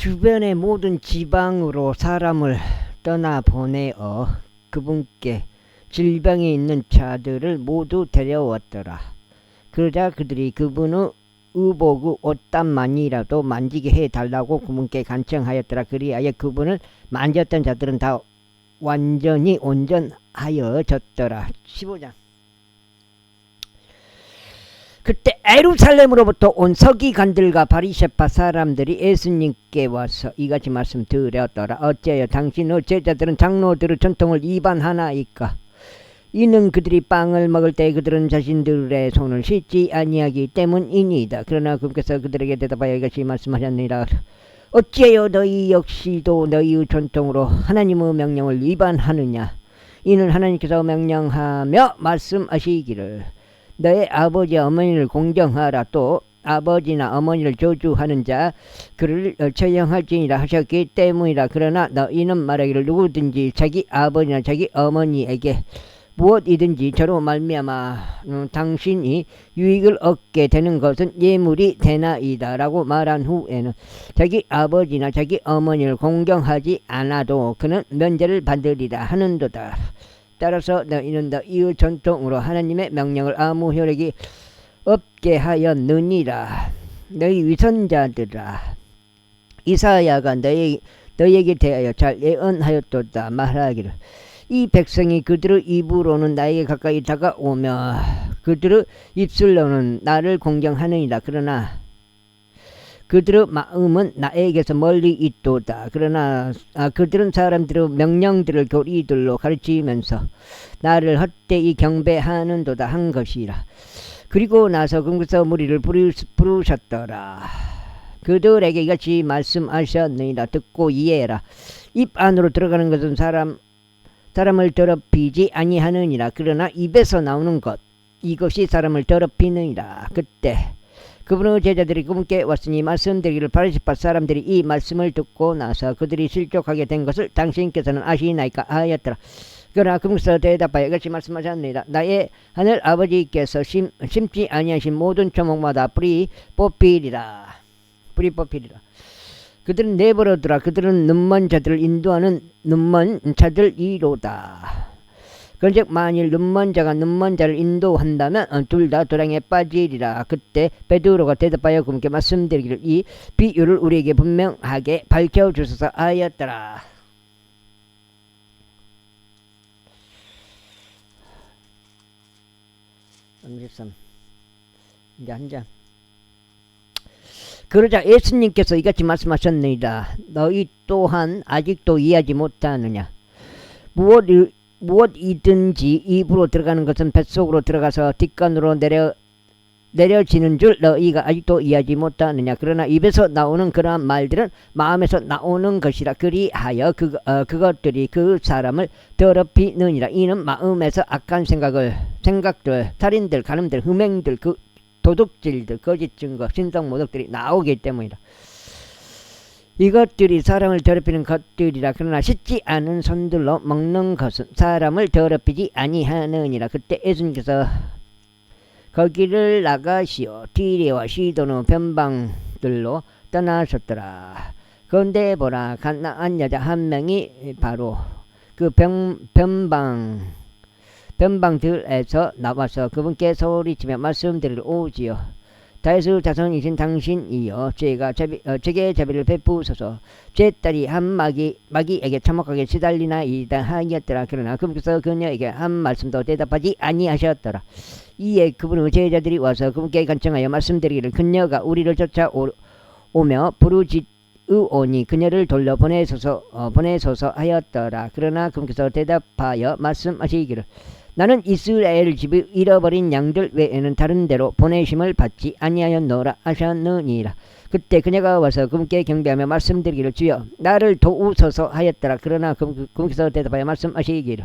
주변의 모든 지방으로 사람을 떠나보내어 그분께 질병이 있는 자들을 모두 데려왔더라. 그러자 그들이 그분의 의복의 옷단만이라도 만지게 해달라고 그분께 간청하였더라. 그리하여 그분을 만졌던 자들은 다 완전히 온전하여졌더라. 15장. 그때 예루살렘으로부터 온 서기관들과 바리새파 사람들이 예수님께 와서 이같이 말씀드렸더라. 어찌하여 당신의 제자들은 장로들의 전통을 위반하나이까? 이는 그들이 빵을 먹을 때 그들은 자신들의 손을 씻지 아니하기 때문이니이다. 그러나 그분께서 그들에게 대답하여 이같이 말씀하셨느니라. 어찌하여 너희 역시도 너희의 전통으로 하나님의 명령을 위반하느냐? 이는 하나님께서 명령하며 말씀하시기를 너의 아버지 어머니를 공경하라. 또 아버지나 어머니를 저주하는 자 그를 처형할지니라 하셨기 때문이라. 그러나 너희는 말하기를 누구든지 자기 아버지나 자기 어머니에게 무엇이든지 저로 말미암아 당신이 유익을 얻게 되는 것은 예물이 되나이다 라고 말한 후에는 자기 아버지나 자기 어머니를 공경하지 않아도 그는 면제를 받으리라 하는도다. 따라서 너희는 너희의 전통으로 하나님의 명령을 아무 효력이 없게 하였느니라. 너희 위선자들아, 이사야가 너희에게 대하여 잘 예언하였도다. 말하기를 이 백성이 그들의 입으로는 나에게 가까이 다가오며 그들의 입술로는 나를 공경하느니라. 그러나 그들의 마음은 나에게서 멀리 있도다. 그러나 그들은 사람들의 명령들을 교리들로 가르치면서 나를 헛되이 경배하는도다 한 것이라. 그리고 나서 그분께서 무리를 부르셨더라. 그들에게 이같이 말씀하셨느니라. 듣고 이해해라. 입 안으로 들어가는 것은 사람을 더럽히지 아니하느니라. 그러나 입에서 나오는 것 이것이 사람을 더럽히느니라. 그때 그분의 제자들이 그분께 왔으니 말씀드리기를 바리새파 사람들이 이 말씀을 듣고 나서 그들이 실족하게 된 것을 당신께서는 아시나이까 하였더라. 그러나 그분께서 대답하여 이같이 말씀하셨느니라. 나의 하늘 아버지께서 심지 아니하신 모든 초목마다 뿌리 뽑히리라. 그들은 내버려두라. 그들은 눈먼 자들을 인도하는 눈먼 자들이로다. 그런즉 만일 눈먼 자가 눈먼 자를 인도한다면 둘 다 도랑에 빠지리라. 그때 베드로가 대답하여 그분께 말씀드리기를 이 비유를 우리에게 분명하게 밝혀주소서 하였더라. 이제 한 장. 그러자 예수님께서 이같이 말씀하셨느니라. 너희 또한 아직도 이해하지 못하느냐? 무엇이든지 입으로 들어가는 것은 뱃속으로 들어가서 뒷간으로 내려지는 줄 너희가 아직도 이해하지 못하느냐? 그러나 입에서 나오는 그러한 말들은 마음에서 나오는 것이라. 그리하여 그것들이 그 사람을 더럽히느니라. 이는 마음에서 악한 생각들, 살인들, 간음들, 흠행들, 도둑질들, 거짓 증거, 신성 모독들이 나오기 때문이라. 이것들이 사람을 더럽히는 것들이라. 그러나 씻지 않은 손들로 먹는 것은 사람을 더럽히지 아니하느니라. 그때 예수님께서 거기를 나가시어 디레와 시돈의 변방들로 떠나셨더라. 그런데 보라, 가나안 여자 한 명이 바로 그 변방들에서 나와서 그분께 소리치며 말씀드리러 오지요. 다윗의 자손이신 당신이여 제게 자비를 베푸소서. 제 딸이 한 마귀에게 참혹하게 시달리나이다 하였더라. 그러나 그분께서 그녀에게 한 말씀도 대답하지 아니하셨더라. 이에 그분의 제자들이 와서 그분께 간청하여 말씀드리기를 그녀가 우리를 쫓아오며 부르짖으오니 그녀를 돌려 보내소서 하였더라. 그러나 그분께서 대답하여 말씀하시기를 나는 이스라엘 집의 잃어버린 양들 외에는 다른 데로 보내심을 받지 아니하였노라 하셨느니라. 그때 그녀가 와서 그분께 경배하며 말씀드리기를 주여 나를 도우소서 하였더라. 그러나 그분께서 대답하여 말씀하시기를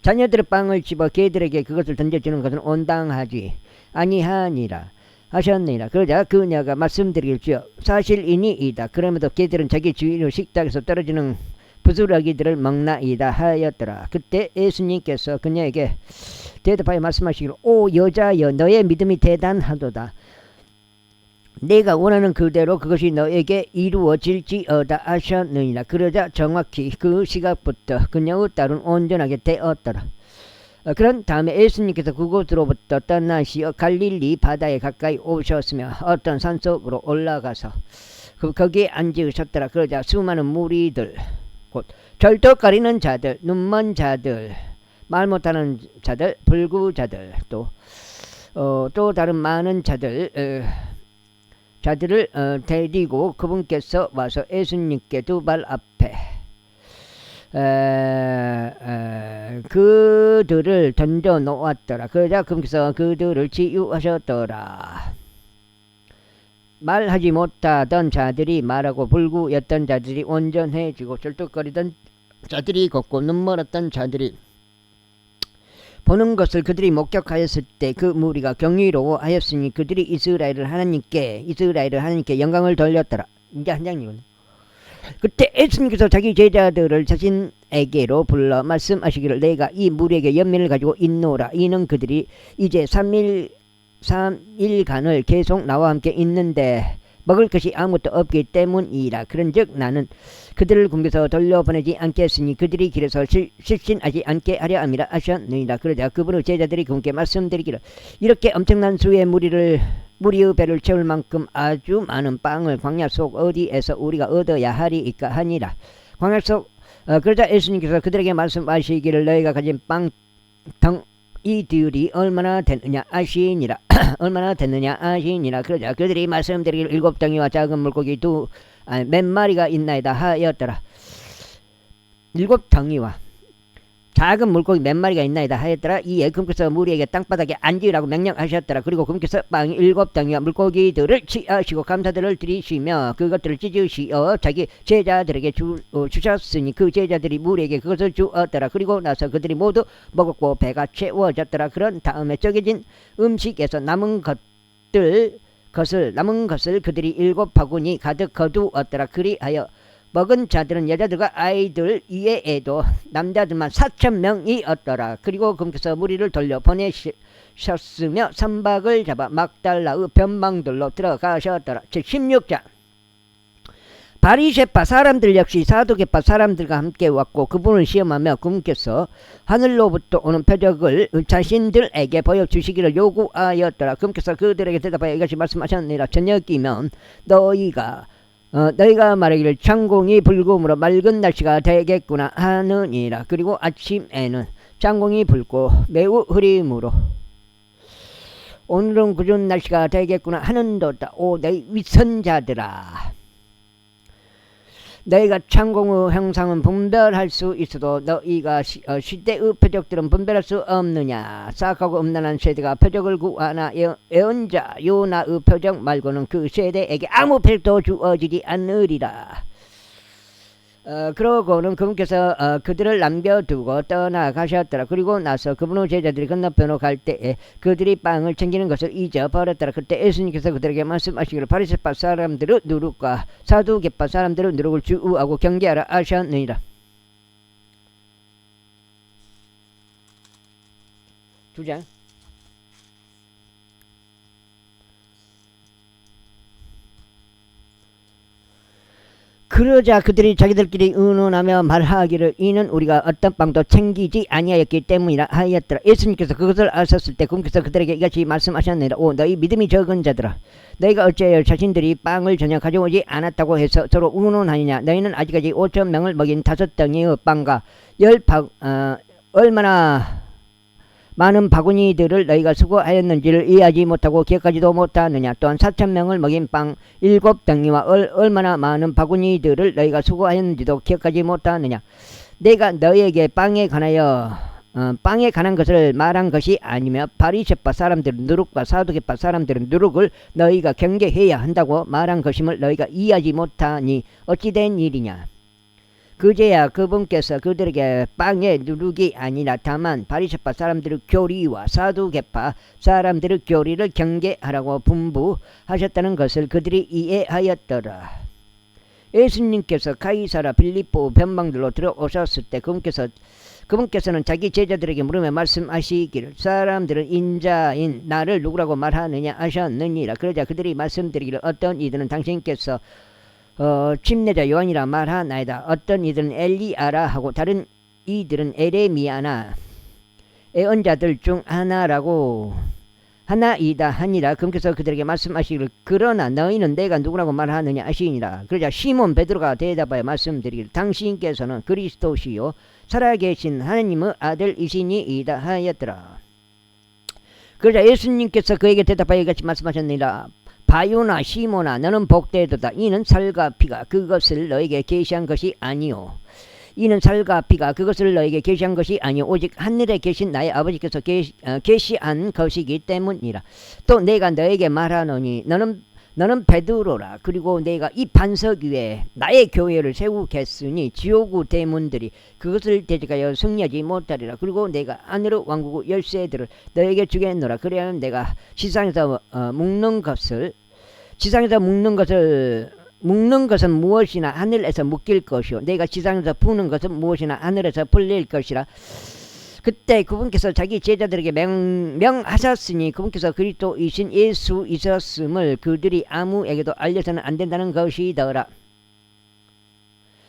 자녀들의 빵을 집어 개들에게 그것을 던져주는 것은 온당하지 아니하니라 하셨느니라. 그러자 그녀가 말씀드리기를 주여 사실이니이다. 그러면도 개들은 자기 주인의 식탁에서 떨어지는 부스러기들을 먹나이다 하였더라. 그때 예수님께서 그녀에게 대답하여 말씀하시기를 오 여자여 너의 믿음이 대단하도다. 내가 원하는 그대로 그것이 너에게 이루어질지어다 하셨느니라. 그러자 정확히 그 시각부터 그녀의 딸은 온전하게 되었더라. 그런 다음에 예수님께서 그곳으로부터 떠나시어 갈릴리 바다에 가까이 오셨으며 어떤 산속으로 올라가서 거기에 앉으셨더라. 그러자 수많은 무리들, 곧 절도거리는 자들, 눈먼 자들, 말 못하는 자들, 불구자들, 또 다른 많은 자들을 데리고 그분께서 와서 예수님께 두 발 앞에 그들을 던져 놓았더라. 그러자 그분께서 그들을 치유하셨더라. 말하지 못하던 자들이 말하고 불구였던 자들이 온전해지고 절뚝거리던 자들이 걷고 눈멀었던 자들이 보는 것을 그들이 목격하였을 때 그 무리가 경이로워하였으니 그들이 이스라엘을 하나님께 영광을 돌렸더라. 이제 한 장이군. 그때 예수님께서 자기 제자들을 자신에게로 불러 말씀하시기를 내가 이 무리에게 연민을 가지고 있노라. 이는 그들이 이제 3일간을 계속 나와 함께 있는데 먹을 것이 아무것도 없기 때문이라. 그런즉 나는 그들을 굶겨서 돌려보내지 않겠으니 그들이 길에서 실신하지 않게 하려 함이라 하셨느니라. 그러자 그분의 제자들이 그분께 말씀드리기를 이렇게 엄청난 수의 무리의 배를 채울 만큼 아주 많은 빵을 광야 속 어디에서 우리가 얻어야 하리이까 하니라. 광야 속 그러자 예수님께서 그들에게 말씀하시기를 너희가 가진 빵 이들이 얼마나 됐느냐 아시니라. 얼마나 됐느냐 아시니라. 그러자 그들이 말씀드리기를 7덩이와 작은 물고기 몇 마리가 있나이다 하였더라. 7덩이와 작은 물고기 몇 마리가 있나이다 하였더라. 이에 그분께서 무리에게 땅바닥에 앉으라고 명령하셨더라. 그리고 그분께서 빵 7덩이와 물고기들을 취하시고 감사들을 드리시며 그것들을 찢으시어 자기 제자들에게 주셨으니 그 제자들이 무리에게 그것을 주었더라. 그리고 나서 그들이 모두 먹었고 배가 채워졌더라. 그런 다음에 쪼개진 음식에서 남은 것을 그들이 7바구니 가득 거두었더라. 그리하여 먹은 자들은 여자들과 아이들 이외에도 남자들만 4,000명이었더라. 그리고 그분께서 무리를 돌려 보내셨으며 선박을 잡아 막달라의 변방들로 들어가셨더라. 제16장. 바리새파 사람들 역시 사두개파 사람들과 함께 왔고 그분을 시험하며 그분께서 하늘로부터 오는 표적을 자신들에게 보여주시기를 요구하였더라. 그분께서 그들에게 대답하여 이것이 말씀하셨느니라. 저녁이면 너희가 말하기를 창공이 불금으로 맑은 날씨가 되겠구나 하느니라. 그리고 아침에는 창공이 불고 매우 흐림으로 오늘은 구준 날씨가 되겠구나 하는도다. 오 너희 위선자들아, 너희가 창공의 형상은 분별할 수 있어도 너희가 시대의 표적들은 분별할 수 없느냐. 사악하고 음란한 세대가 표적을 구하나 예언자 요나의 표적 말고는 그 세대에게 아무 표적도 주어지지 않으리라. 그러고는 그분께서 그들을 남겨두고 떠나가셨더라. 그리고 나서 그분의 제자들이 건너편으로 갈 때에 그들이 빵을 챙기는 것을 잊어버렸더라. 그때 예수님께서 그들에게 말씀하시기를 바리새파 사람들의 누룩과 사두개파 사람들의 누룩을 주우하고 경계하라 하셨느니라. 두 장. 그러자 그들이 자기들끼리 의논하며 말하기를 이는 우리가 어떤 빵도 챙기지 아니하였기 때문이라 하였더라. 예수님께서 그것을 아셨을 때 그분께서 그들에게 이같이 말씀하셨느니라. 오 너희 믿음이 적은 자들아, 너희가 어찌하여 자신들이 빵을 전혀 가져오지 않았다고 해서 서로 의논하느냐. 너희는 아직까지 5,000명을 먹인 5덩이의 빵과 얼마나 많은 바구니들을 너희가 수고하였는지를 이해하지 못하고 기억하지도 못하느냐. 또한 4,000명을 먹인 빵 7덩이와 얼마나 많은 바구니들을 너희가 수고하였는지도 기억하지 못하느냐. 내가 너희에게 빵에 관한 것을 말한 것이 아니며 바리새파 사람들은 누룩과 사두개파 사람들은 누룩을 너희가 경계해야 한다고 말한 것임을 너희가 이해하지 못하니 어찌 된 일이냐. 그제야 그분께서 그들에게 빵의 누룩이 아니라 다만 바리새파 사람들의 교리와 사두개파 사람들의 교리를 경계하라고 분부하셨다는 것을 그들이 이해하였더라. 예수님께서 가이사라 빌립보 변방들로 들어오셨을 때 그분께서 그분께서는 자기 제자들에게 물으며 말씀하시기를 사람들은 인자인 나를 누구라고 말하느냐 하셨느니라. 그러자 그들이 말씀드리기를 어떤 이들은 당신께서 침례자 요한이라 말하나이다. 어떤 이들은 엘리야라 하고 다른 이들은 에레미야나 예언자들 중 하나이다 하니라. 그분께서 그들에게 말씀하시기를 그러나 너희는 내가 누구라고 말하느냐 하시니라. 그러자 시몬 베드로가 대답하여 말씀드리기를 당신께서는 그리스도시요 살아계신 하나님의 아들이시니이다 하였더라. 그러자 예수님께서 그에게 대답하여 이같이 말씀하셨느니라. 바요나 시몬아 너는 복되도다. 이는 살과 피가 그것을 너에게 계시한 것이 아니요 이는 살과 피가 그것을 너에게 계시한 것이 아니요 오직 하늘에 계신 나의 아버지께서 계시한 것이기 때문이라. 또 내가 너에게 말하노니 너는 베드로라. 그리고 내가 이 반석 위에 나의 교회를 세우겠으니 지옥의 대문들이 그것을 대적하여 승리하지 못하리라. 그리고 내가 하늘의 왕국의 열쇠들을 너에게 주겠노라. 그래야 내가 지상에서 묶는 것은 무엇이나 하늘에서 묶일 것이요 내가 지상에서 푸는 것은 무엇이나 하늘에서 풀릴 것이라. 그때 그분께서 자기 제자들에게 명하셨으니 그분께서 그리스도이신 예수이셨음을 그들이 아무에게도 알려서는 안 된다는 것이더라.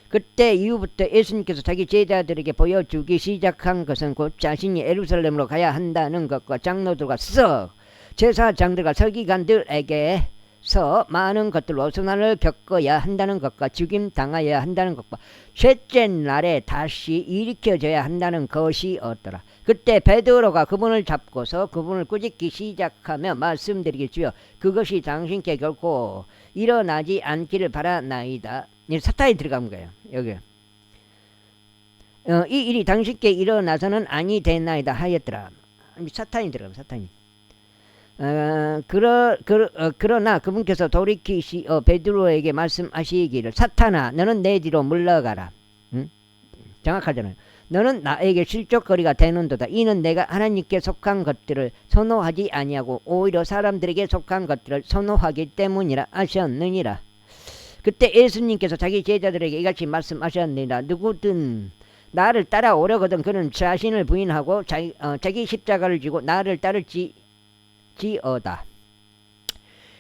그때 이후부터 예수님께서 자기 제자들에게 보여주기 시작한 것은 곧 자신이 예루살렘으로 가야 한다는 것과 장로들과 제사장들과 서기관들에게 많은 것들로 고난을 겪어야 한다는 것과 죽임 당하여야 한다는 것과 셋째 날에 다시 일으켜져야 한다는 것이었더라. 그때 베드로가 그분을 잡고서 그분을 꾸짖기 시작하며 말씀드리기 주여 그것이 당신께 결코 일어나지 않기를 바라나이다. 사탄이 들어간 거예요. 여기 이 일이 당신께 일어나서는 아니 되나이다 하였더라. 사탄이 들어가면 사탄이. 그러나 그분께서 돌이키시어 베드로에게 말씀하시기를 사탄아 너는 내 뒤로 물러가라. 정확하잖아요. 너는 나에게 실족거리가 되는도다. 이는 내가 하나님께 속한 것들을 선호하지 아니하고 오히려 사람들에게 속한 것들을 선호하기 때문이라 하셨느니라. 그때 예수님께서 자기 제자들에게 이같이 말씀하셨느니라. 누구든 나를 따라오려거든 그는 자신을 부인하고 자기 십자가를 지고 나를 따를지어다.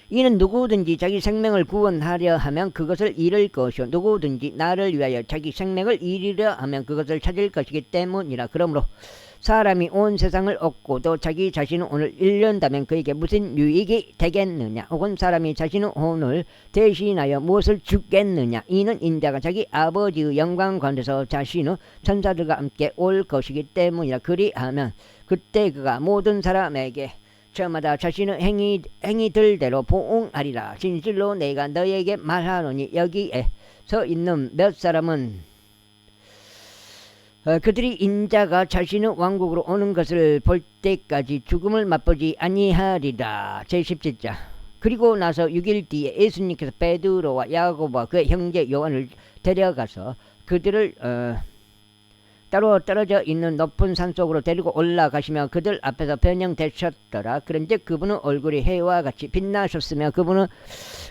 이는 누구든지 자기 생명을 구원하려 하면 그것을 잃을 것이요 누구든지 나를 위하여 자기 생명을 잃으려 하면 그것을 찾을 것이기 때문이라. 그러므로 사람이 온 세상을 얻고도 자기 자신의 혼을 잃는다면 그에게 무슨 유익이 되겠느냐. 혹은 사람이 자신의 혼을 대신하여 무엇을 주겠느냐. 이는 인자가 자기 아버지의 영광 가운데서 자신의 천사들과 함께 올 것이기 때문이라. 그리하면 그때 그가 모든 사람에게 저마다 자신의 행위들대로 보응하리라. 진실로 내가 너에게 말하노니 여기에 서 있는 몇 사람은 그들이 인자가 자신의 왕국으로 오는 것을 볼 때까지 죽음을 맛보지 아니하리라. 제17장. 그리고 나서 6일 뒤에 예수님께서 베드로와 야고보와 그의 형제 요한을 데려가서 그들을 따로 떨어져 있는 높은 산속으로 데리고 올라가시며 그들 앞에서 변형되셨더라. 그런데 그분의 얼굴이 해와 같이 빛나셨으며 그분의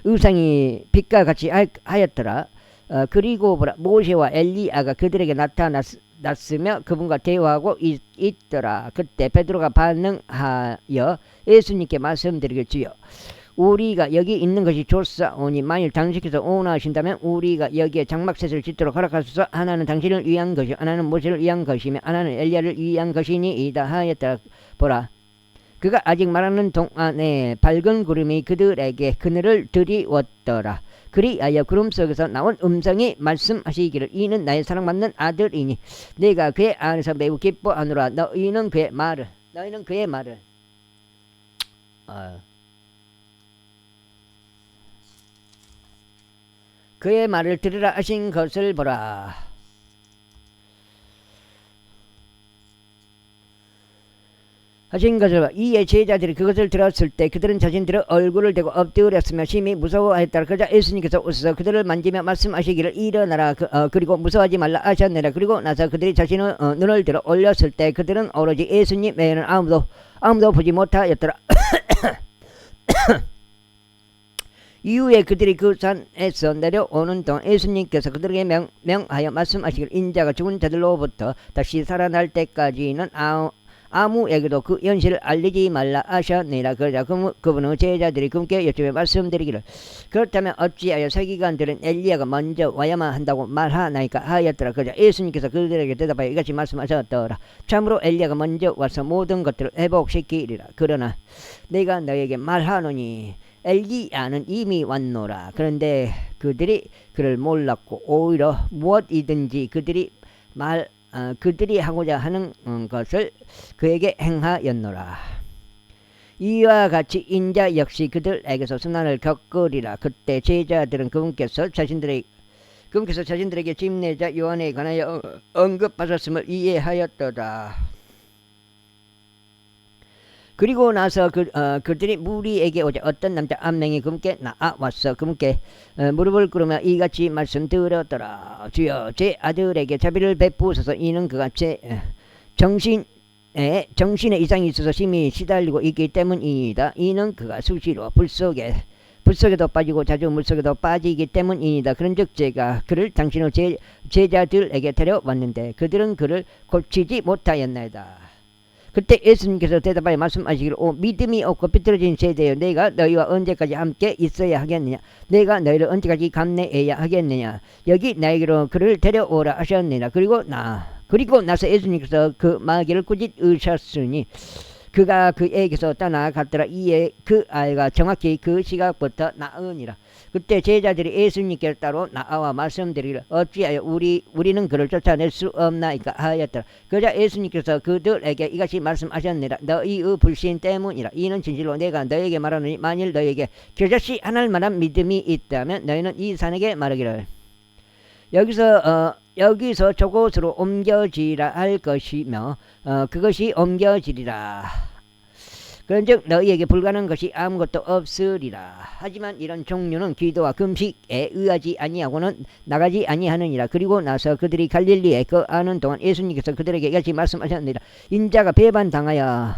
의상이 빛과 같이 하였더라. 그리고 모세와 엘리야가 그들에게 나타났으며 그분과 대화하고 있더라. 그때 베드로가 반응하여 예수님께 말씀드리길 주여 우리가 여기 있는 것이 좋사오니 만일 당신께서 원하신다면 우리가 여기에 장막셋을 짓도록 허락하소서. 하나는 당신을 위한 것이요 하나는 모세를 위한 것이며 하나는 엘리야를 위한 것이니이다 하였더라. 보라 그가 아직 말하는 동안에 밝은 구름이 그들에게 그늘을 드리웠더라. 그리하여 구름 속에서 나온 음성이 말씀하시기를 이는 나의 사랑받는 아들이니 내가 그의 안에서 매우 기뻐하노라. 너희는 그의 말을 그의 말을 들으라 하신 것을 보라. 하신 것을 보라. 이에 제자들이 그것을 들었을 때 그들은 자신들의 얼굴을 대고 엎드렸으며 심히 무서워하였더라. 그러자 예수님께서 오셔서 그들을 만지며 말씀하시기를 일어나라. 그리고 무서워하지 말라 하셨느니라. 그리고 나서 그들이 자신의 눈을 들어 올렸을 때 그들은 오로지 예수님 외에는 아무도 보지 못하였더라. 이후에 그들이 그 산에서 내려오는 동안 예수님께서 그들에게 명하여 말씀하시기를 인자가 죽은 자들로부터 다시 살아날 때까지는 아무에게도 그 현실을 알리지 말라 하셨느니라. 그러자 그분은 제자들이 그분께 여쭈며 말씀드리기를 그렇다면 어찌하여 서기관들은 엘리야가 먼저 와야만 한다고 말하나이까 하였더라. 그러자 예수님께서 그들에게 대답하여 이같이 말씀하셨더라. 참으로 엘리야가 먼저 와서 모든 것들을 회복시키리라. 그러나 내가 너에게 말하노니 엘리야는 이미 왔노라. 그런데 그들이 그를 몰랐고 오히려 무엇이든지 그들이 하고자 하는 것을 그에게 행하였노라. 이와 같이 인자 역시 그들에게서 순환을 겪으리라. 그때 제자들은 그분께서 자신들에게 집례자 요한에 관하여 언급하셨음을 이해하였더라. 그리고 나서 그들이 무리에게 오자 어떤 남자 한 명이 그분께 나와서 그분께 무릎을 꿇으며 이같이 말씀드렸더라. 주여 제 아들에게 자비를 베푸소서. 이는 그가 제 정신에 이상이 있어서 심히 시달리고 있기 때문이다. 이는 그가 수시로 불속에도 빠지고 자주 물속에도 빠지기 때문이다. 그런즉 제가 그를 당신의 제자들에게 데려왔는데 그들은 그를 고치지 못하였나이다. 그때 예수님께서 대답하여 말씀하시기를 믿음이 없고 삐뚤어진 세대여 내가 너희와 언제까지 함께 있어야 하겠느냐. 내가 너희를 언제까지 감내해야 하겠느냐. 여기 나에게로 그를 데려오라 하셨느니라. 그리고 나서 예수님께서 그 마귀를 꾸짖으셨으니 그가 그에게서 떠나갔더라. 이에 그 아이가 정확히 그 시각부터 나으니라. 그때 제자들이 예수님께 따로 나와 말씀드리기를 어찌하여 우리는 그를 쫓아낼 수 없나이까 하였더라. 그러자 예수님께서 그들에게 이같이 말씀하셨느니라. 너희의 불신 때문이라. 이는 진실로 내가 너에게 말하노니 만일 너에게 겨자씨 하나를 만한 믿음이 있다면 너희는 이 산에게 말하기를 여기서 저곳으로 옮겨지라 할 것이며 그것이 옮겨지리라. 그런즉 너희에게 불가능한 것이 아무것도 없으리라. 하지만 이런 종류는 기도와 금식에 의하지 아니하고는 나가지 아니하느니라. 그리고 나서 그들이 갈릴리에 거하는 동안 예수님께서 그들에게 이같이 말씀하셨느니라. 인자가 배반당하여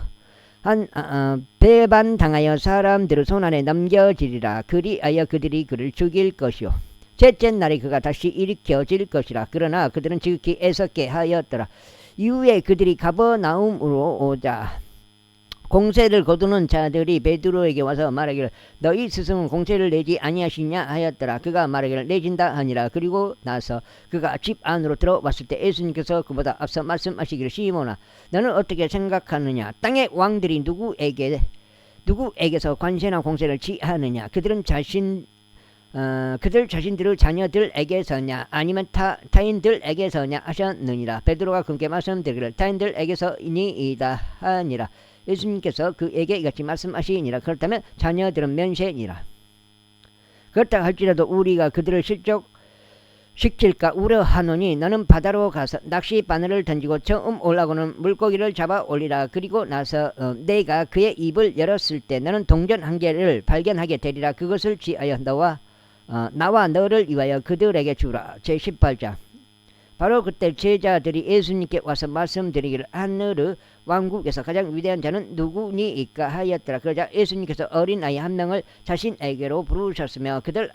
사람들의 손안에 넘겨지리라. 그리하여 그들이 그를 죽일 것이요 셋째 날에 그가 다시 일으켜질 것이라. 그러나 그들은 지극히 애석해 하였더라. 이후에 그들이 가버나움으로 오자 공세를 거두는 자들이 베드로에게 와서 말하기를 너희 스승은 공세를 내지 아니하시냐 하였더라. 그가 말하기를 내진다 하니라. 그리고 나서 그가 집 안으로 들어왔을 때 예수님께서 그보다 앞서 말씀하시기를 시몬아 너는 어떻게 생각하느냐. 땅의 왕들이 누구에게서 관세나 공세를 취하느냐. 그들 자신들의 자녀들에게서냐 아니면 타인들에게서냐 하셨느니라. 베드로가 그에게 말씀드리기를 타인들에게서이니이다 하니라. 예수님께서 그에게 이같이 말씀하시니라. 그렇다면 자녀들은 면세니라. 그렇다 할지라도 우리가 그들을 실족시킬까 우려하노니 너는 바다로 가서 낚시 바늘을 던지고 처음 올라오는 물고기를 잡아 올리라. 그리고 나서 내가 그의 입을 열었을 때 너는 동전 한 개를 발견하게 되리라. 그것을 취하여 나와 너를 위하여 그들에게 주라. 제18장. 바로 그때 제자들이 예수님께 와서 말씀드리기를 하늘의 왕국에서 가장 위대한 자는 누구니이까 하였더라. 그러자 예수님께서 어린아이 한 명을 자신에게로 부르셨으며 그들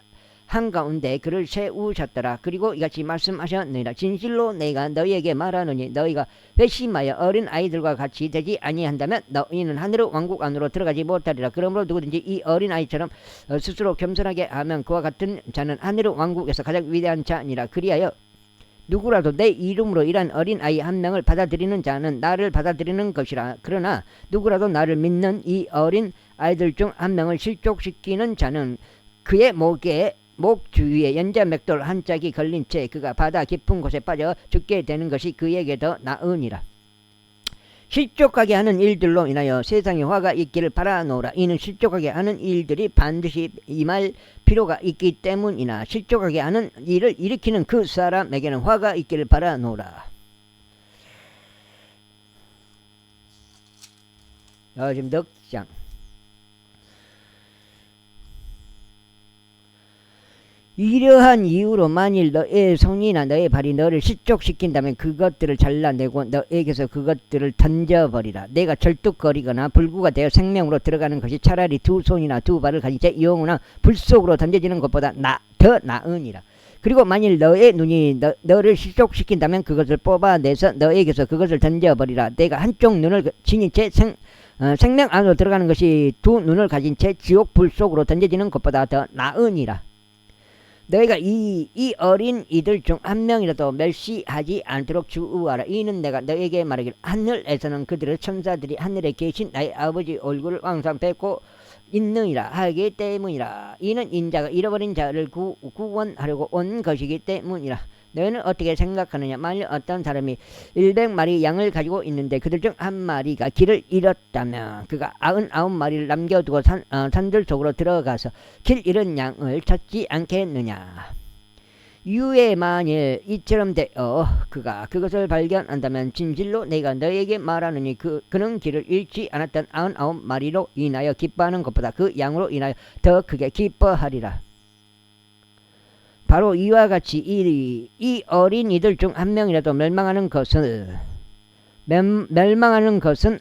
한가운데 그를 세우셨더라. 그리고 이같이 말씀하셨느니라. 진실로 내가 너희에게 말하노니 너희가 회심하여 어린아이들과 같이 되지 아니한다면 너희는 하늘의 왕국 안으로 들어가지 못하리라. 그러므로 누구든지 이 어린아이처럼 스스로 겸손하게 하면 그와 같은 자는 하늘의 왕국에서 가장 위대한 자니라. 그리하여 누구라도 내 이름으로 이란 어린아이 한 명을 받아들이는 자는 나를 받아들이는 것이라. 그러나 누구라도 나를 믿는 이 어린 아이들 중 한 명을 실족시키는 자는 그의 목 주위에 연자 맷돌 한 짝이 걸린 채 그가 바다 깊은 곳에 빠져 죽게 되는 것이 그에게 더 나으니라. 실족하게 하는 일들로 인하여 세상에 화가 있기를 바라노라. 이는 실족하게 하는 일들이 반드시 임할 필요가 있기 때문이나 실족하게 하는 일을 일으키는 그 사람에게는 화가 있기를 바라노라. 지금 넉장 이러한 이유로 만일 너의 손이나 너의 발이 너를 실족시킨다면 그것들을 잘라내고 너에게서 그것들을 던져버리라. 내가 절뚝거리거나 불구가 되어 생명으로 들어가는 것이 차라리 두 손이나 두 발을 가진 제 영혼은 불 속으로 던져지는 것보다 더 나으니라. 그리고 만일 너의 눈이 너를 실족시킨다면 그것을 뽑아내서 너에게서 그것을 던져버리라. 내가 한쪽 눈을 지닌 채 생명 안으로 들어가는 것이 두 눈을 가진 채 지옥 불 속으로 던져지는 것보다 더 나으니라. 너희가 이 어린 이들 중 한 명이라도 멸시하지 않도록 주의하라. 이는 내가 너에게 말하기를 하늘에서는 그들의 천사들이 하늘에 계신 나의 아버지 얼굴을 항상 뵙고 있느니라 하기 때문이라. 이는 인자가 잃어버린 자를 구원하려고 온 것이기 때문이라. 너희는 어떻게 생각하느냐? 만일 어떤 사람이 100마리 양을 가지고 있는데 그들 중 한 마리가 길을 잃었다면 그가 99마리를 남겨두고 산들 속으로 들어가서 길 잃은 양을 찾지 않겠느냐? 이후에 만일 이처럼 되어 그가 그것을 발견한다면 진실로 내가 너에게 말하느니 그는 길을 잃지 않았던 99마리로 인하여 기뻐하는 것보다 그 양으로 인하여 더 크게 기뻐하리라. 바로 이와 같이 이 어린이들 중 한 명이라도 멸망하는 것은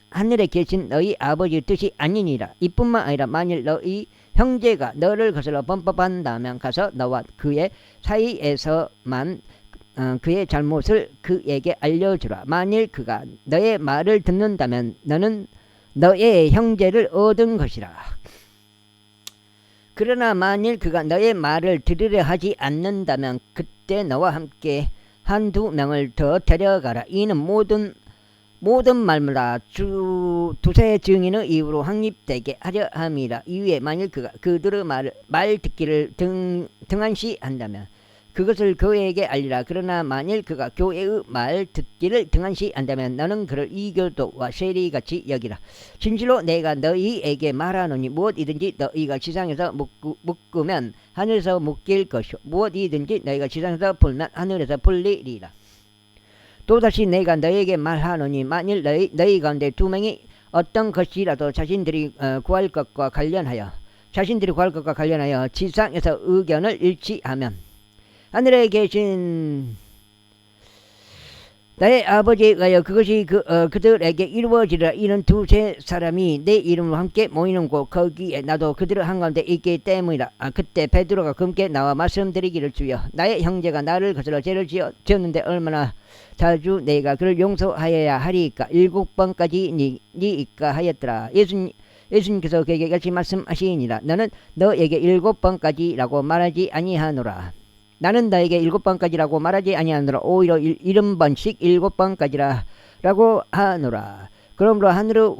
하늘에 계신 너희 아버지의 뜻이 아니니라. 이뿐만 아니라 만일 너희 형제가 너를 거슬러 범법한다면 가서 너와 그의 사이에서만 그의 잘못을 그에게 알려주라. 만일 그가 너의 말을 듣는다면 너는 너의 형제를 얻은 것이라. 그러나 만일 그가 너의 말을 들으려 하지 않는다면 그때 너와 함께 한두 명을 더 데려가라. 이는 모든 말마다 두세 증인의 이유로 확립되게 하려 함이라. 이후에 만일 그가 그들의 말 듣기를 등한시한다면 그것을 교회에게 알리라. 그러나 만일 그가 교회의 말 듣기를 등한시한다면 너는 그를 이교도와 세리같이 여기라. 진실로 내가 너희에게 말하노니 무엇이든지 너희가 지상에서 묶으면 하늘에서 묶일 것이요 무엇이든지 너희가 지상에서 풀면 하늘에서 풀리리라. 또다시 내가 너희에게 말하노니 만일 너희 가운데 두 명이 어떤 것이라도 자신들이 구할 것과 관련하여 지상에서 의견을 일치하면 하늘에 계신 나의 아버지에 의하여 그것이 그들에게 이루어지리라. 이는 두세 사람이 내 이름으로 함께 모이는 곳 거기에 나도 그들의 한가운데 있기 때문이라. 그때 베드로가 금께 나와 말씀드리기를 주여 나의 형제가 나를 거슬러 죄를 지었는데 얼마나 자주 내가 그를 용서하여야 하리까? 7번까지 니이까 하였더라. 예수님께서 그에게 같이 말씀하시니라. 너는 너에게 7번까지라고 말하지 아니하노라. 나는 너에게 7번까지라고 말하지 아니하노라. 오히려 70번씩 7번까지라고 하노라. 그러므로 하늘의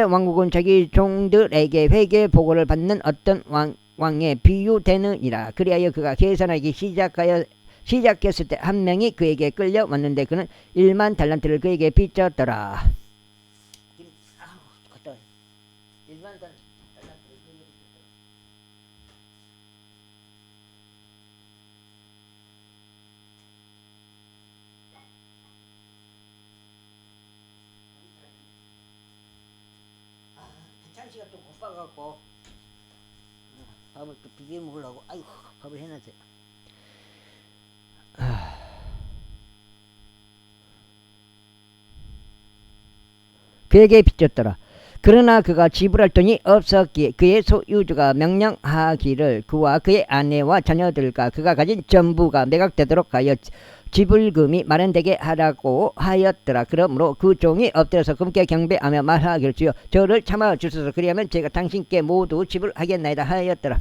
왕국은 자기 종들에게 회개 보고를 받는 어떤 왕에 비유되느니라. 그리하여 그가 계산하기 시작했을 때 한 명이 그에게 끌려왔는데 그는 1만 달란트를 그에게 빚졌더라. 찬시가 또 고파갖고 밥을 또 비벼 먹으려고 아이고 밥을 해놨어요. 그에게 빚졌더라. 그러나 그가 지불할 돈이 없었기에 그의 소유주가 명령하기를 그와 그의 아내와 자녀들과 그가 가진 전부가 매각되도록 하여 지불금이 마련되게 하라고 하였더라. 그러므로 그 종이 엎드려서 금께 경배하며 말하기를 주여 저를 참아 주소서. 그리하면 제가 당신께 모두 지불하겠나이다 하였더라.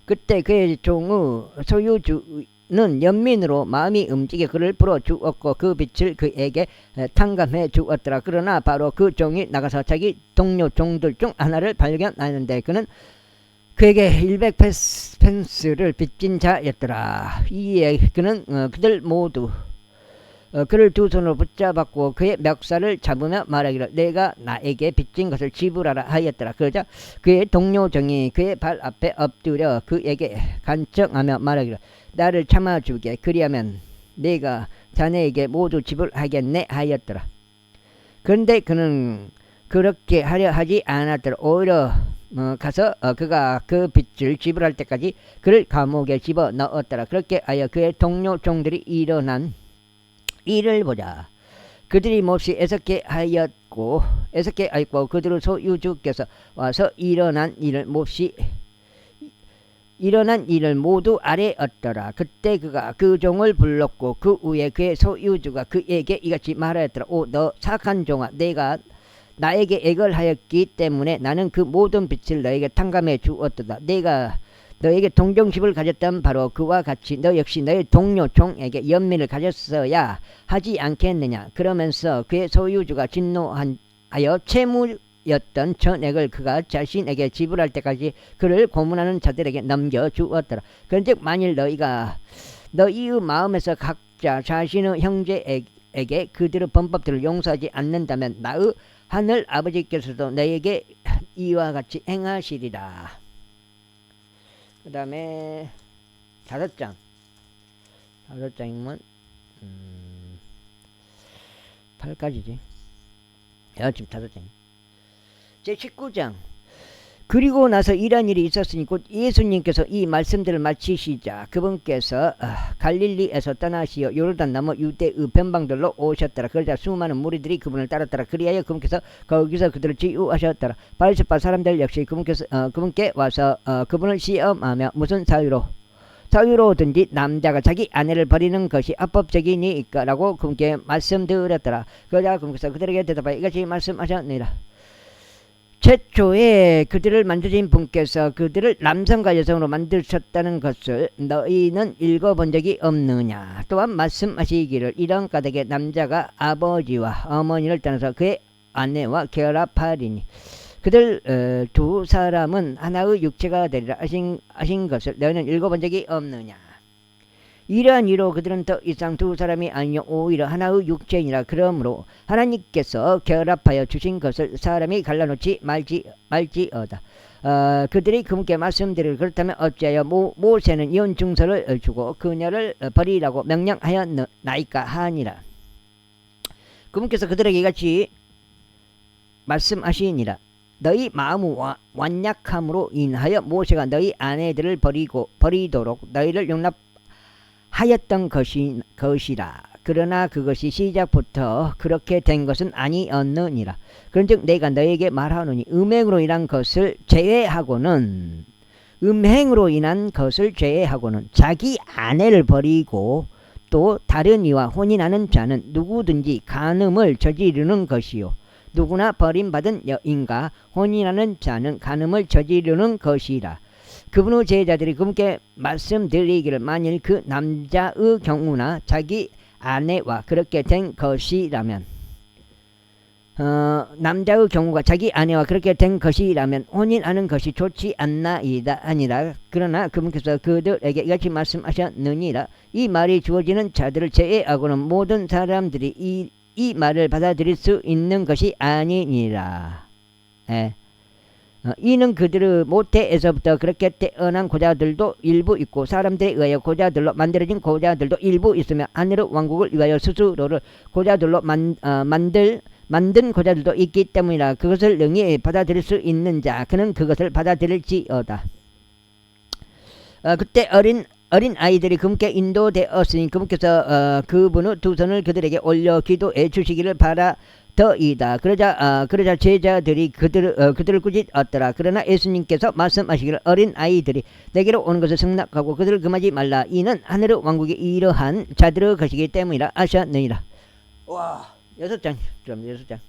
그때 그의 종의 소유주는 연민으로 마음이 움직여 그를 풀어주었고 그 빚을 그에게 탕감해 주었더라. 그러나 바로 그 종이 나가서 자기 동료 종들 중 하나를 발견하는데 그는 그에게 100펜스를 빚진 자였더라. 이에 그는 그들 모두 그를 두 손으로 붙잡았고 그의 멱살을 잡으며 말하기를 내가 나에게 빚진 것을 지불하라 하였더라. 그러자 그의 동료 종이 그의 발 앞에 엎드려 그에게 간청하며 말하기를 나를 참아주게. 그리하면 내가 자네에게 모두 지불하겠네 하였더라. 그런데 그는 그렇게 하려 하지 않았더라. 오히려 가서 그가 그 빚을 지불할 때까지 그를 감옥에 집어 넣었더라. 그렇게 하여 그의 동료 종들이 일어난 일을 보자. 그들이 몹시 애석해 하였고 그들의 소유주께서 와서 일어난 일을 모두 아뢰었더라. 그때 그가 그 종을 불렀고 그 후에 그의 소유주가 그에게 이같이 말하였더라. 오, 너 사악한 종아, 내가 나에게 액을 하였기 때문에 나는 그 모든 빚을 너에게 탕감해 주었도다. 내가 너에게 동정심을 가졌던 바로 그와 같이 너 역시 너의 동료 종에게 연민을 가졌어야 하지 않겠느냐. 그러면서 그의 소유주가 진노하여 채무였던 전액을 그가 자신에게 지불할 때까지 그를 고문하는 자들에게 넘겨주었더라. 그런즉 만일 너희의 마음에서 각자 자신의 형제에게 그들의 범법들을 용서하지 않는다면 나의 하늘 아버지께서도 너에게 이와 같이 행하시리라. 그 다음에 5장이면 8까지지. 지금 5장. 제19장. 그리고 나서 이런 일이 있었으니 곧 예수님께서 이 말씀들을 마치시자 그분께서 갈릴리에서 떠나시어 요르단 넘어 유대의 변방들로 오셨더라. 그러자 수많은 무리들이 그분을 따랐더라. 그리하여 그분께서 거기서 그들을 치유하셨더라. 바리새파 사람들 역시 그분께 와서 그분을 시험하며 무슨 사유로든지 남자가 자기 아내를 버리는 것이 합법적이니까 라고 그분께 말씀드렸더라. 그러자 그분께서 그들에게 대답하여 이같이 말씀하셨느니라. 최초에 그들을 만드신 분께서 그들을 남성과 여성으로 만드셨다는 것을 너희는 읽어본 적이 없느냐. 또한 말씀하시기를 이런 까닭에 남자가 아버지와 어머니를 떠나서 그의 아내와 결합하리니 그들 두 사람은 하나의 육체가 되리라 하신 것을 너희는 읽어본 적이 없느냐. 이러한 이로 그들은 더 이상 두 사람이 아니요 오히려 하나의 육체이니라. 그러므로 하나님께서 결합하여 주신 것을 사람이 갈라놓지 말지어다. 그들이 그분께 말씀드리기를 그렇다면 어찌하여 모세는 이혼 증서를 주고 그녀를 버리라고 명령하였나이까 하니라. 그분께서 그들에게 이같이 말씀하시니라. 너희 마음의 완약함으로 인하여 모세가 너희 아내들을 버리도록 너희를 용납하였던 것이라. 그러나 그것이 시작부터 그렇게 된 것은 아니었느니라. 그런즉 내가 너에게 말하노니 음행으로 인한 것을 제외하고는 자기 아내를 버리고 또 다른 이와 혼인하는 자는 누구든지 간음을 저지르는 것이요 누구나 버림받은 여인과 혼인하는 자는 간음을 저지르는 것이라. 그분의 제자들이 그분께 말씀드리기를 만일 그 남자의 경우나 자기 아내와 그렇게 된 것이라면 남자의 경우가 자기 아내와 그렇게 된 것이라면 혼인하는 것이 좋지 않나이다 아니라. 그러나 그분께서 그들에게 이같이 말씀하셨느니라. 이 말이 주어지는 자들을 제외하고는 모든 사람들이 이 말을 받아들일 수 있는 것이 아니니라. 이는 그들의 모태에서부터 그렇게 태어난 고자들도 일부 있고 사람들에 의하여 고자들로 만들어진 고자들도 일부 있으며 하늘의 왕국을 위하여 스스로를 고자들로 만든 고자들도 있기 때문이라. 그것을 능히 받아들일 수 있는 자 그는 그것을 받아들일지어다. 그때 어린 아이들이 그분께 인도되었으니 그분께서 그분의 두 손을 그들에게 올려 기도해 주시기를 바라더이다. 그러자 제자들이 그들을 꾸짖었더라. 그러나 예수님께서 말씀하시기를 어린 아이들이 내게로 오는 것을 승낙하고 그들을 금하지 말라. 이는 하늘의 왕국이 이러한 자들의 것이기 때문이라 하셨느니라. 와, 6장. 그럼 6장.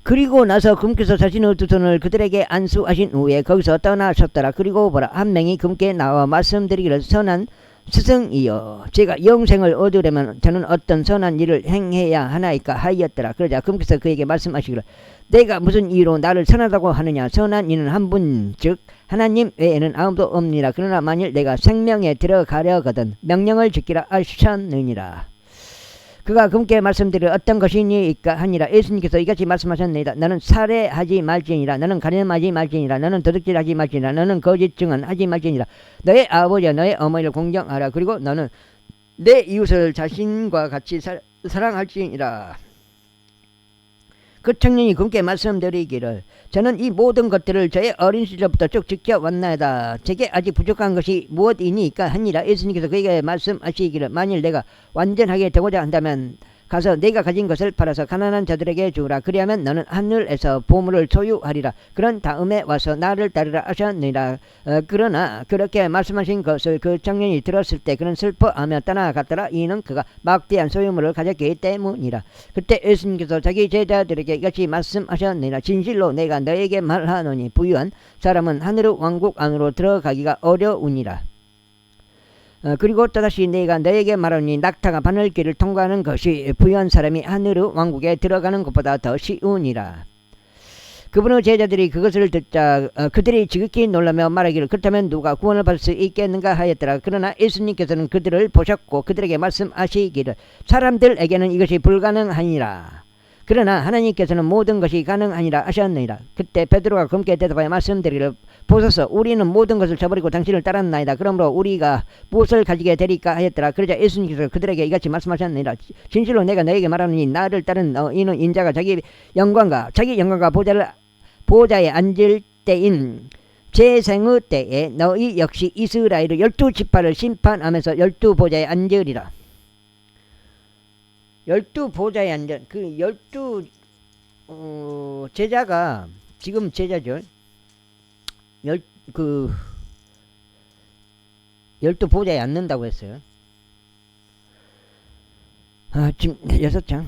그리고 나서 그분께서 자신의 두 손을 그들에게 안수하신 후에 거기서 떠나셨더라. 그리고 보라, 한 명이 그분께 나와 말씀드리기를 선한 스승이여, 제가 영생을 얻으려면 저는 어떤 선한 일을 행해야 하나이까 하였더라. 그러자 그분께서 그에게 말씀하시기를 내가 무슨 이유로 나를 선하다고 하느냐. 선한 이는 한 분 즉 하나님 외에는 아무도 없느니라. 그러나 만일 내가 생명에 들어가려거든 명령을 지키라 하셨느니라. 그가 그분께 말씀드려 어떤 것이니까 하니라. 예수님께서 이같이 말씀하셨느니라. 너는 살해하지 말지니라. 너는 가늠하지 말지니라. 너는 도둑질하지 말지니라. 너는 거짓 증언하지 말지니라. 너의 아버지와 너의 어머니를 공경하라. 그리고 너는 내 이웃을 자신과 같이 사랑할지니라. 그 청년이 그분께 말씀드리기를 저는 이 모든 것들을 저의 어린 시절부터 쭉 지켜왔나이다. 제게 아직 부족한 것이 무엇이니까 하니라. 예수님께서 그에게 말씀하시기를 만일 내가 완전하게 되고자 한다면 가서 내가 가진 것을 팔아서 가난한 자들에게 주라. 그리하면 너는 하늘에서 보물을 소유하리라. 그런 다음에 와서 나를 따르라 하셨느니라. 그러나 그렇게 말씀하신 것을 그 청년이 들었을 때 그는 슬퍼하며 떠나갔더라. 이는 그가 막대한 소유물을 가졌기 때문이라. 그때 예수님께서 자기 제자들에게 이같이 말씀하셨느니라. 진실로 내가 너에게 말하노니 부유한 사람은 하늘의 왕국 안으로 들어가기가 어려우니라. 그리고 또다시 내가 너에게 말하니 낙타가 바늘길을 통과하는 것이 부유한 사람이 하늘의 왕국에 들어가는 것보다 더 쉬우니라. 그분의 제자들이 그것을 듣자 그들이 지극히 놀라며 말하기를 그렇다면 누가 구원을 받을 수 있겠는가 하였더라. 그러나 예수님께서는 그들을 보셨고 그들에게 말씀하시기를 사람들에게는 이것이 불가능하니라. 그러나 하나님께서는 모든 것이 가능하니라 하셨느니라. 그때 베드로가 검게 대답하여 말씀드리기를 보소서 우리는 모든 것을 저버리고 당신을 따랐나이다. 그러므로 우리가 무엇을 가지게 되리까 하였더라. 그러자 예수님께서 그들에게 이같이 말씀하셨느니라. 진실로 내가 너에게 말하노니 나를 따른 너희는 인자가 자기 영광과 보좌에 앉을 때인 재생의 때에 너희 역시 이스라엘의 12지파를 심판하면서 12보좌에 앉으리라. 12보좌에 앉은 그 12 제자가 지금 제자죠. 12보좌에 앉는다고 했어요. 지금 6장.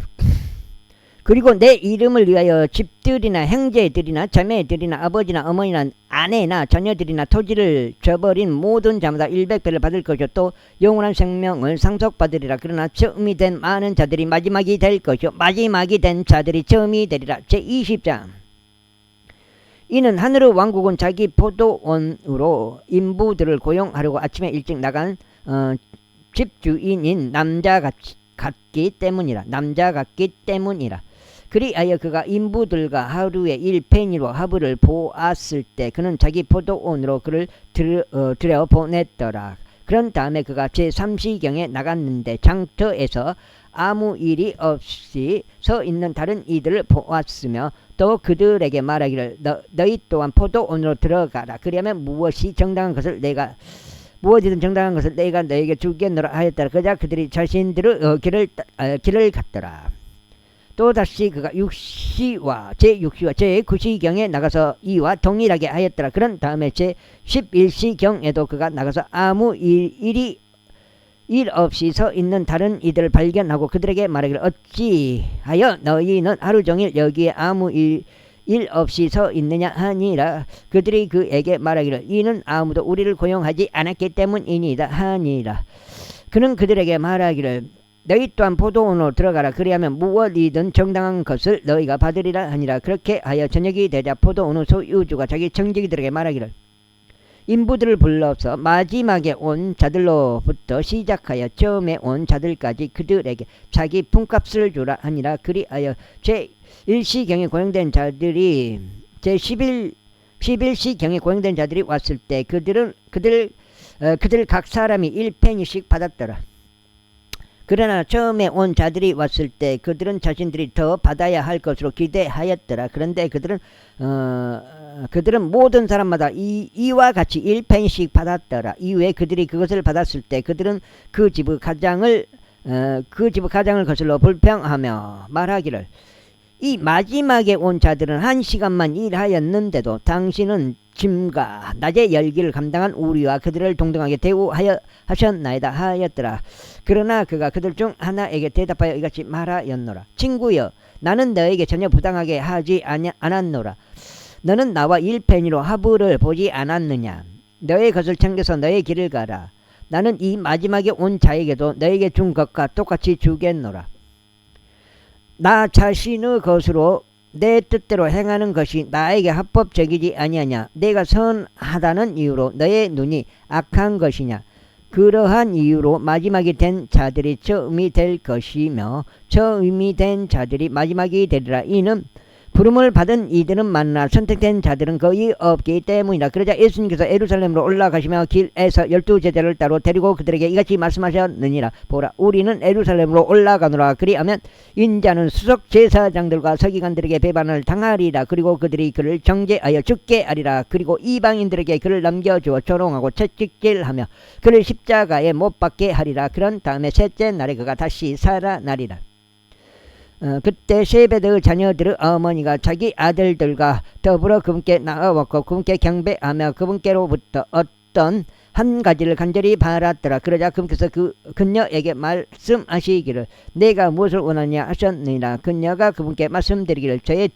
그리고 내 이름을 위하여 집들이나 형제들이나 자매들이나 아버지나 어머니나 아내나 자녀들이나 토지를 저버린 모든 자마다 100배를 받을 것이요 또 영원한 생명을 상속받으리라. 그러나 처음이 된 많은 자들이 마지막이 될 것이요 마지막이 된 자들이 처음이 되리라. 제20장. 이는 하늘의 왕국은 자기 포도원으로 인부들을 고용하려고 아침에 일찍 나간 집주인인 남자 같기 때문이라. 그리하여 그가 인부들과 하루에 1페니로 하부를 보았을 때 그는 자기 포도원으로 그를 들여보냈더라. 그런 다음에 그가 제3시경에 나갔는데 장터에서 아무 일이 없이 서 있는 다른 이들을 보았으며 또 그들에게 말하기를 너희 또한 포도원으로 들어가라. 그리하면 무엇이든 정당한 것을 내가 너에게 주겠노라 하였더라. 그자 그들이 자신들의 길을 갔더라. 또다시 그가 제6시와 제9시경에 나가서 이와 동일하게 하였더라. 그런 다음에 제11시경에도 그가 나가서 아무 일 없이 서 있는 다른 이들을 발견하고 그들에게 말하기를 어찌하여 너희는 하루 종일 여기에 아무 일 없이 서 있느냐 하니라. 그들이 그에게 말하기를 이는 아무도 우리를 고용하지 않았기 때문이니이다 하니라. 그는 그들에게 말하기를 너희 또한 포도원으로 들어가라. 그리하면 무엇이든 정당한 것을 너희가 받으리라 하니라. 그렇게 하여 저녁이 되자 포도원의 소유주가 자기 청지기들에게 말하기를 인부들을 불러서 마지막에 온 자들로부터 시작하여 처음에 온 자들까지 그들에게 자기 품값을 주라 하니라. 그리하여 제1시경에 고용된 자들이 제11시경에 고용된 자들이 왔을 때 그들 각 사람이 1페니씩 받았더라. 그러나 처음에 온 자들이 왔을 때 그들은 자신들이 더 받아야 할 것으로 기대하였더라. 그런데 그들은 모든 사람마다 이와 같이 1페니씩 받았더라. 이후에 그들이 그것을 받았을 때 그들은 그 집의 가장을 거슬러 불평하며 말하기를 이 마지막에 온 자들은 1시간만 일하였는데도 당신은 짐과 낮의 열기를 감당한 우리와 그들을 동등하게 대우하셨나이다 하였더라. 그러나 그가 그들 중 하나에게 대답하여 이같이 말하였노라. 친구여, 나는 너에게 전혀 부당하게 하지 않았노라. 너는 나와 1페니로 하부를 보지 않았느냐. 너의 것을 챙겨서 너의 길을 가라. 나는 이 마지막에 온 자에게도 너에게 준 것과 똑같이 주겠노라. 나 자신의 것으로 내 뜻대로 행하는 것이 나에게 합법적이지 아니하냐. 내가 선하다는 이유로 너의 눈이 악한 것이냐. 그러한 이유로 마지막이 된 자들이 처음이 될 것이며 처음이 된 자들이 마지막이 되리라. 이는 부름을 받은 이들은 많으나 선택된 자들은 거의 없기 때문이다. 그러자 예수님께서 예루살렘으로 올라가시며 길에서 12제자를 따로 데리고 그들에게 이같이 말씀하셨느니라. 보라, 우리는 예루살렘으로 올라가노라. 그리하면 인자는 수석 제사장들과 서기관들에게 배반을 당하리라. 그리고 그들이 그를 정죄하여 죽게 하리라. 그리고 이방인들에게 그를 넘겨주어 조롱하고 채찍질하며 그를 십자가에 못 박게 하리라. 그런 다음에 셋째 날에 그가 다시 살아나리라. 그때 세베드의 자녀들의 어머니가 자기 아들들과 더불어 그분께 나아왔고 그분께 경배하며 그분께로부터 어떤 한 가지를 간절히 바랐더라. 그러자 그분께서 그녀에게 말씀하시기를 내가 무엇을 원하냐 하셨느니라. 그녀가 그분께 말씀드리기를 저의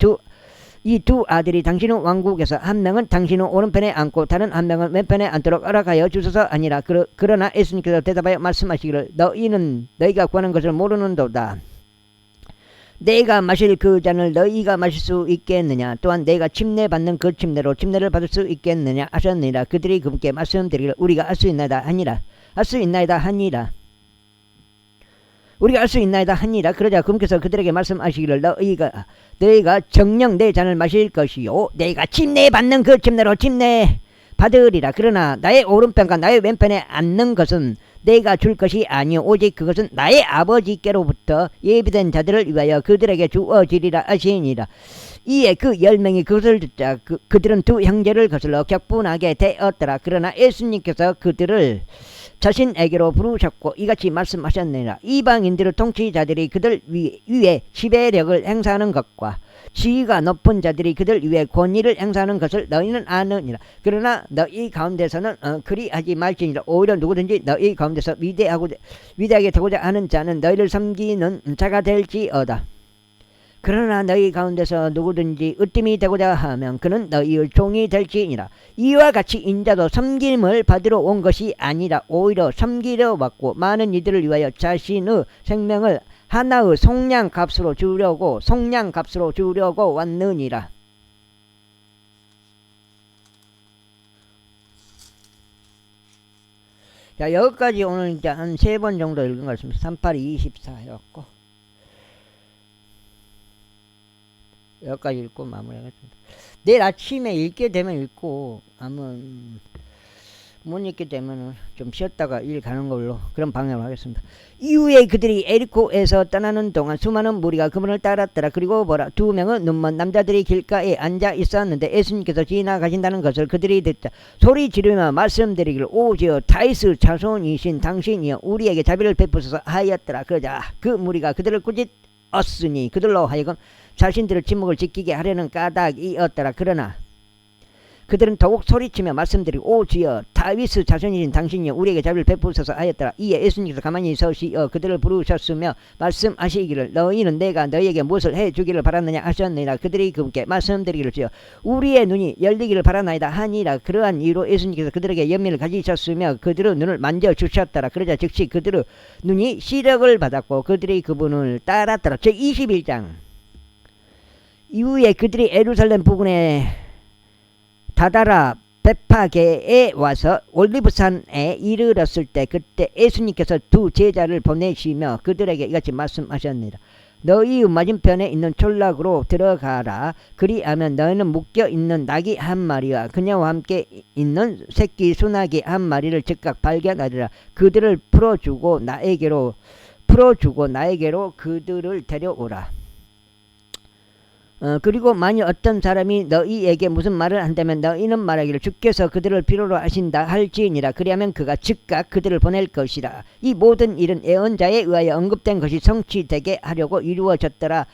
이 두 아들이 당신의 왕국에서 한 명은 당신의 오른편에 앉고 다른 한 명은 왼편에 앉도록 허락하여 주소서 아니라. 그러나 예수님께서 대답하여 말씀하시기를 너희가 구하는 것을 모르는도다. 내가 마실 그 잔을 너희가 마실 수 있겠느냐? 또한 내가 침례받는 그 침례로 침례를 받을 수 있겠느냐 하셨느니라. 그들이 그분께 말씀드리기를 우리가 알 수 있나이다 하니라. 우리가 알 수 있나이다 하니라. 그러자 그분께서 그들에게 말씀하시기를 너희가 정녕 내 잔을 마실 것이요 내가 침례받는 그 침례로 침례 받으리라. 그러나 나의 오른편과 나의 왼편에 앉는 것은 내가 줄 것이 아니요 오직 그것은 나의 아버지께로부터 예비된 자들을 위하여 그들에게 주어지리라 하시니라. 이에 그 10명이 그것을 듣자 그들은 두 형제를 거슬러 격분하게 되었더라. 그러나 예수님께서 그들을 자신에게로 부르셨고 이같이 말씀하셨느니라. 이방인들의 통치자들이 그들 위에 지배력을 행사하는 것과 지위가 높은 자들이 그들 위에 권위를 행사하는 것을 너희는 아느니라. 그러나 너희 가운데서는 그리하지 말지니라. 오히려 누구든지 너희 가운데서 위대하게 되고자 하는 자는 너희를 섬기는 자가 될지어다. 그러나 너희 가운데서 누구든지 으뜸이 되고자 하면 그는 너희의 종이 될지니라. 이와 같이 인자도 섬김을 받으러 온 것이 아니라 오히려 섬기려 왔고 많은 이들을 위하여 자신의 생명을 하나의 속량값으로 주려고 왔느니라. 자, 여기까지 오늘 이제 한 3번 정도 읽은 것 같습니다. 38, 24였고 여기까지 읽고 마무리하겠습니다. 내일 아침에 읽게 되면 읽고 못 읽게 되면 좀 쉬었다가 일 가는 걸로 그런 방향으로 하겠습니다. 이후에 그들이 에리코에서 떠나는 동안 수많은 무리가 그분을 따랐더라. 그리고 보라, 2명의 눈먼 남자들이 길가에 앉아 있었는데 예수님께서 지나가신다는 것을 그들이 듣자 소리 지르며 말씀드리기를 오지어 다윗의 자손이신 당신이여 우리에게 자비를 베푸소서 하였더라. 그러자 그 무리가 그들을 꾸짖었으니 그들로 하여금 자신들의 침묵을 지키게 하려는 까닭이었더라. 그러나 그들은 더욱 소리치며 말씀드리고 오 주여 다윗의 자손이신 당신이여 우리에게 자비를 베푸소서 하였더라. 이에 예수님께서 가만히 서시어 그들을 부르셨으며 말씀하시기를 너희는 내가 너희에게 무엇을 해주기를 바랐느냐 하셨느니라. 그들이 그분께 말씀드리기를 주여 우리의 눈이 열리기를 바라나이다 하니라. 그러한 이유로 예수님께서 그들에게 연민을 가지셨으며 그들의 눈을 만져주셨더라. 그러자 즉시 그들의 눈이 시력을 받았고 그들이 그분을 따랐더라. 제21장 이후에 그들이 예루살렘 부근에 다다라 베파게에 와서 올리브산에 이르렀을 때 그때 예수님께서 두 제자를 보내시며 그들에게 이같이 말씀하셨느니라. 너희 맞은편에 있는 촌락으로 들어가라. 그리하면 너희는 묶여있는 낙이 한 마리와 그녀와 함께 있는 새끼 수나기 한 마리를 즉각 발견하리라. 그들을 풀어주고 나에게로 그들을 데려오라. 그리고 만일 어떤 사람이 너희에게 무슨 말을 한다면 너희는 말하기를 주께서 그들을 필요로 하신다 할지니라. 그리하면 그가 즉각 그들을 보낼 것이라. 이 모든 일은 예언자에 의하여 언급된 것이 성취되게 하려고 이루어졌더라.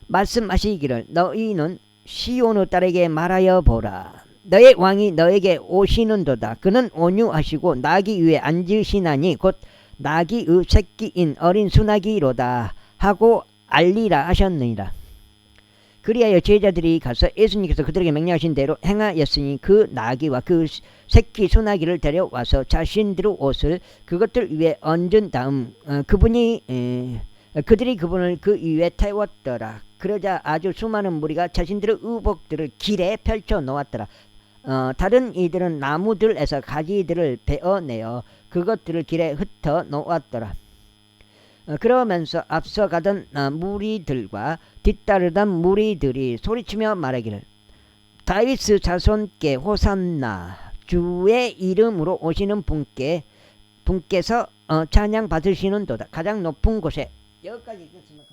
말씀하시기를 너희는 시온의 딸에게 말하여 보라. 너의 왕이 너에게 오시는도다. 그는 온유하시고 나귀 위에 앉으시나니 곧 나귀의 새끼인 어린 수나기로다 하고 알리라 하셨느니라. 그리하여 제자들이 가서 예수님께서 그들에게 명령하신 대로 행하였으니 그 나귀와 그 새끼 수나기를 데려와서 자신들의 옷을 그것들 위에 얹은 다음 그들이 그분을 그 위에 태웠더라. 그러자 아주 수많은 무리가 자신들의 의복들을 길에 펼쳐 놓았더라. 다른 이들은 나무들에서 가지들을 베어내어 그것들을 길에 흩어 놓았더라. 그러면서 앞서가던 무리들과 뒤따르던 무리들이 소리치며 말하기를 다윗의 자손께 호산나 주의 이름으로 오시는 분께서 찬양 받으시는도다. 가장 높은 곳에. 여기까지 읽겠습니다.